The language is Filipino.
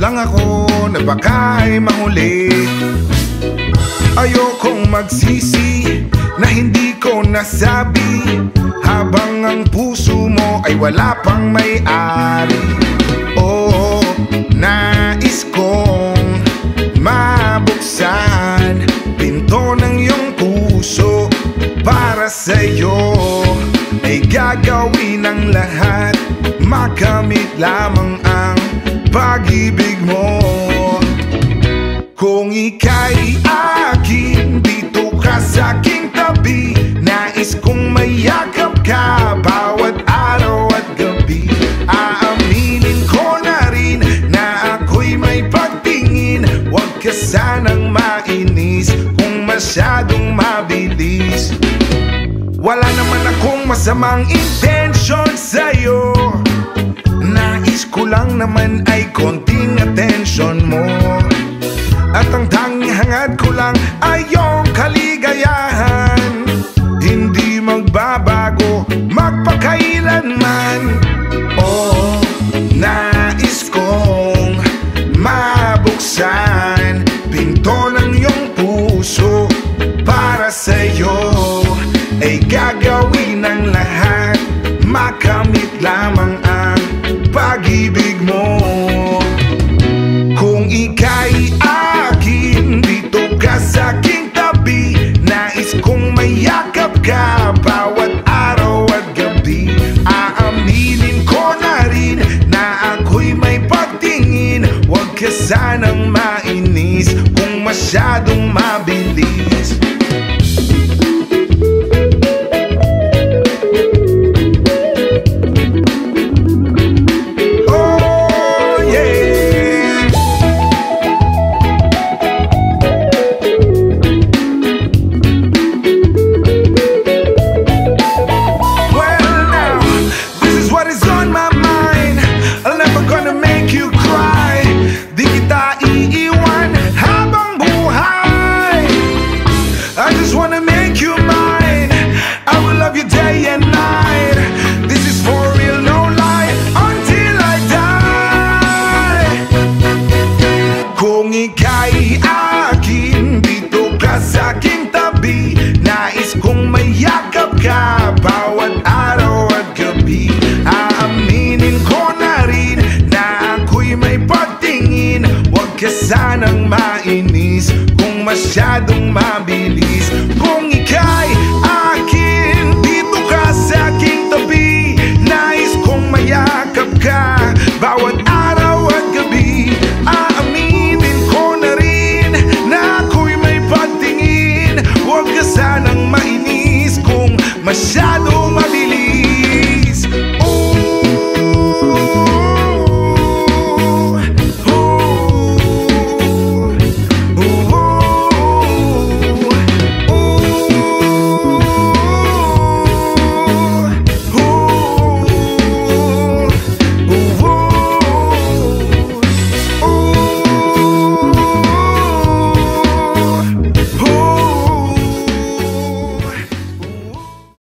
lang ako na baka ay mahuli. Ayokong magsisi na hindi ko nasabi, habang ang puso mo ay wala pang may-ari. Oo, nais kong mabuksan pinto ng iyong puso. Para sa'yo ay gagawin ang lahat, makamit lamang ang pag-ibig mo. Kung ika'y akin, dito ka sa'king tabi. Nais kong mayakap ka bawat araw at gabi. Aaminin ko na rin na ako'y may pagtingin. Huwag ka sanang mainis kung masyadong mabilis. Wala naman akong masamang intensyon sa'yo. Nais ko lang naman ay konting atensyon mo. At ang tanging hangad ko lang ay iyong kaligayahan. Hindi magbabago magpakailanman. Oh, nais kong mabuksan pinto ng iyong puso. Para sa'yo ay gagawin ang lahat, makamit lamang ang pag-ibig mo. Kung ika'y akin, dito ka sa'king tabi. Nais kong mayakap ka bawat araw at gabi. Aaminin ko na rin na ako'y may pagtingin. Huwag ka sanang mainis kung masyadong mabilis. Kung ika'y akin, dito ka sa'king tabi. Nais kong mayakap ka bawat araw at gabi. Aaminin ko na rin na ako'y may pagtingin. Huwag ka sanang mainis kung masyadong mabilis. Kung